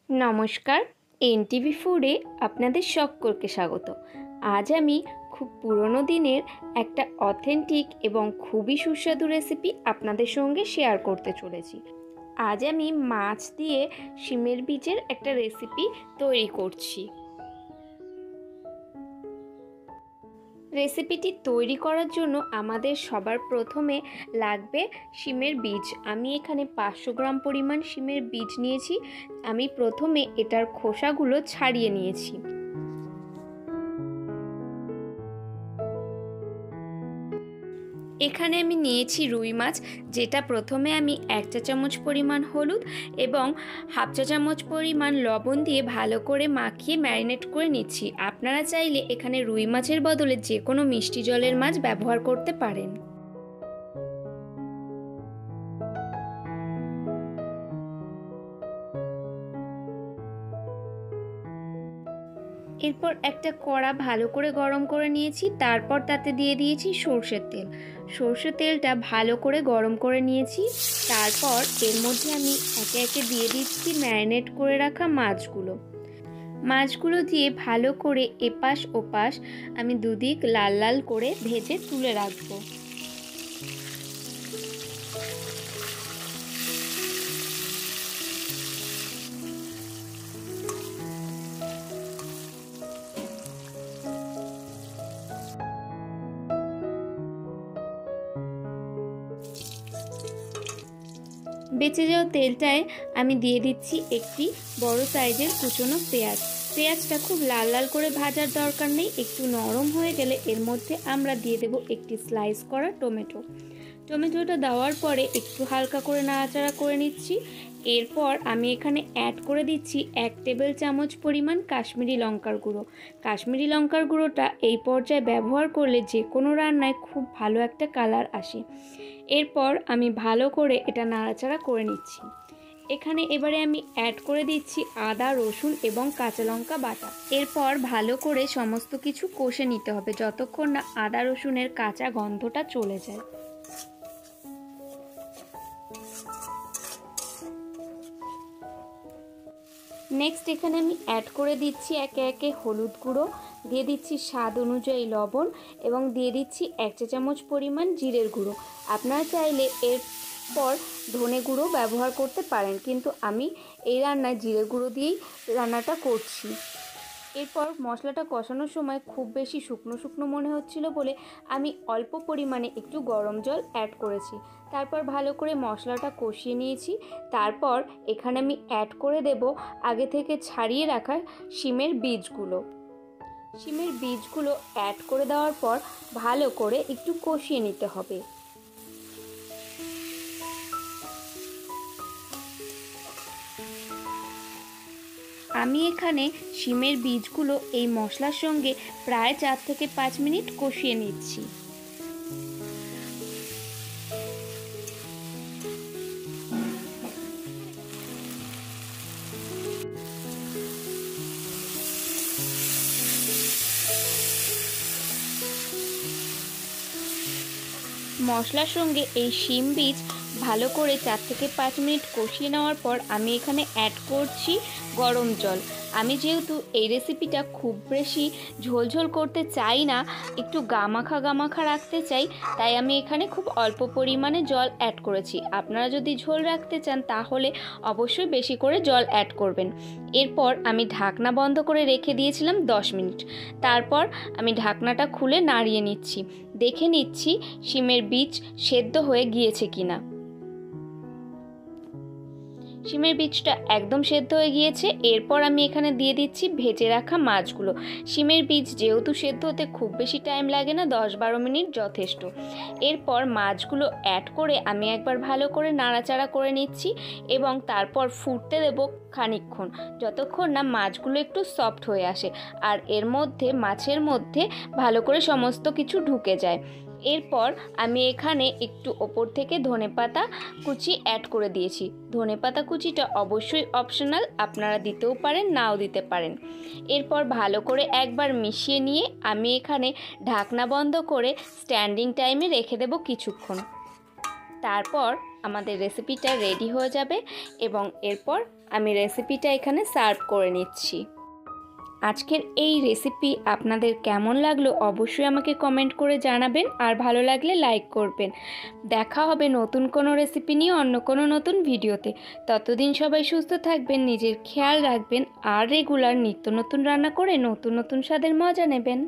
নমস্কার, এনটিভি ফুডে আপনাদের সকলকে স্বাগত। আজ আমি খুব পুরনো দিনের একটা অথেন্টিক এবং খুবই সুস্বাদু রেসিপি আপনাদের সঙ্গে শেয়ার করতে চলেছি। আজ আমি মাছ দিয়ে শিমের বীজের একটা রেসিপি তৈরি করছি। রেসিপিটি তৈরি করার জন্য আমাদের সবার প্রথমে লাগবে শিমের বীজ। আমি এখানে 500 গ্রাম পরিমাণ শিমের বীজ নিয়েছি। আমি প্রথমে এটার খোসাগুলো ছাড়িয়ে নিয়েছি। এখানে আমি নিয়েছি রুই মাছ, যেটা প্রথমে আমি 1 চা চামচ পরিমাণ হলুদ এবং হাফ চা চামচ পরিমাণ লবণ দিয়ে ভালো করে মাখিয়ে ম্যারিনেট করে নিচ্ছি। আপনারা চাইলে এখানে রুই মাছের বদলে যে কোনো মিষ্টি জলের মাছ ব্যবহার করতে পারেন। এরপর একটা কড়া ভালো করে গরম করে নিয়েছি। তারপর তাতে দিয়ে দিয়েছি সরষের তেল। সরষের তেলটা ভালো করে গরম করে নিয়েছি। তারপর এর মধ্যে আমি একে একে দিয়ে দিচ্ছি ম্যারিনেট করে রাখা মাছগুলো দিয়ে ভালো করে এপাশ ওপাশ আমি দুদিক লাল লাল করে ভেজে তুলে রাখবো। বেঁচে যাওয়া তেলটায় আমি দিয়ে দিচ্ছি একটি বড় সাইজের কুচনো পেঁয়াজ। পেঁয়াজটা খুব লাল লাল করে ভাজার দরকার নেই, একটু নরম হয়ে গেলে এর মধ্যে আমরা দিয়ে দেব একটি স্লাইস করা টমেটোটা দেওয়ার পরে একটু হালকা করে নাড়াচাড়া করে নিচ্ছি। এরপর আমি এখানে অ্যাড করে দিচ্ছি 1 টেবিল চামচ পরিমাণ কাশ্মীরি লঙ্কার গুঁড়োটা এই পর্যায়ে ব্যবহার করলে যে কোনো রান্নায় খুব ভালো একটা কালার আসে। এরপর আমি ভালো করে এটা নাড়াচাড়া করে নিচ্ছি। এখানে এবারে আমি অ্যাড করে দিচ্ছি আদা, রসুন এবং কাঁচা লঙ্কা বাটা। এরপর ভালো করে সমস্ত কিছু কষে নিতে হবে যতক্ষণ না আদা রসুনের কাঁচা গন্ধটা চলে যায়। নেক্সট এখানে আমি অ্যাড করে দিচ্ছি একে একে হলুদ গুঁড়ো, দিয়ে দিচ্ছি স্বাদ অনুযায়ী লবণ এবং দিয়ে দিচ্ছি 1 চা চামচ পরিমাণ জিরের গুঁড়ো। আপনারা চাইলে এরপর ধনে গুঁড়ো ব্যবহার করতে পারেন, কিন্তু আমি এই রান্নায় জিরের গুঁড়ো দিয়েই রান্নাটা করছি। এরপর মশলাটা কষানোর সময় খুব বেশি শুকনো মনে হচ্ছিল বলে আমি অল্প পরিমাণে একটু গরম জল অ্যাড করেছি। তারপর ভালো করে মশলাটা কষিয়ে নিয়েছি। তারপর এখানে আমি অ্যাড করে দেব আগে থেকে ছাড়িয়ে রাখা শিমের বীজগুলো অ্যাড করে দেওয়ার পর ভালো করে একটু কষিয়ে নিতে হবে। আমি এখানে শিমের বীজগুলো এই মশলার সঙ্গে প্রায় 4 থেকে 5 মিনিট কষিয়ে নিচ্ছি। মশলার সঙ্গে এই শিম বীজ ভালো করে 4 থেকে 5 মিনিট কষিয়ে নেওয়ার পর আমি এখানে অ্যাড করছি গরম জল। আমি যেহেতু এই রেসিপিটা খুব বেশি ঝোলঝোল করতে চাই না, একটু গামাখা রাখতে চাই, তাই আমি এখানে খুব অল্প পরিমাণে জল অ্যাড করেছি। আপনারা যদি ঝোল রাখতে চান তাহলে অবশ্যই বেশি করে জল অ্যাড করবেন। এরপর আমি ঢাকনা বন্ধ করে রেখে দিয়েছিলাম 10 মিনিট। তারপর আমি ঢাকনাটা খুলে নাড়িয়ে নিচ্ছি, দেখে নিচ্ছি শিমের বীজ সেদ্ধ হয়ে গিয়েছে কিনা। শিমের বীজটা একদম সেদ্ধ হয়ে গিয়েছে। এরপর আমি এখানে দিয়ে দিচ্ছি ভেজে রাখা মাছগুলো। শিমের বীজ যেহেতু সেদ্ধ হতে খুব বেশি টাইম লাগে না, 10-12 মিনিট যথেষ্ট। এরপর মাছগুলো অ্যাড করে আমি একবার ভালো করে নাড়াচাড়া করে নিচ্ছি এবং তারপর ফুটতে দেব খানিকক্ষণ, যতক্ষণ না মাছগুলো একটু সফট হয়ে আসে আর এর মধ্যে মাছের মধ্যে ভালো করে সমস্ত কিছু ঢুকে যায়। এরপর আমি এখানে একটু ওপর থেকে ধনেপাতা কুচি অ্যাড করে দিয়েছি। ধনেপাতা কুচিটা অবশ্যই অপশনাল, আপনারা দিতেও পারেন নাও দিতে পারেন। এরপর ভালো করে একবার মিশিয়ে নিয়ে আমি এখানে ঢাকনা বন্ধ করে স্ট্যান্ডিং টাইমে রেখে দেব কিছুক্ষণ। তারপর আমাদের রেসিপিটা রেডি হয়ে যাবে এবং এরপর আমি রেসিপিটা এখানে সার্ভ করে নিচ্ছি। আজকের এই রেসিপি আপনাদের কেমন লাগলো অবশ্যই আমাকে কমেন্ট করে জানাবেন, আর ভালো লাগলে লাইক করবেন। দেখা হবে নতুন কোনো রেসিপি নিয়ে অন্য কোনো নতুন ভিডিওতে। ততদিন সবাই সুস্থ থাকবেন, নিজের খেয়াল রাখবেন, আর রেগুলার নিত্য নতুন রান্না করে নতুন নতুন স্বাদের মজা নেবেন।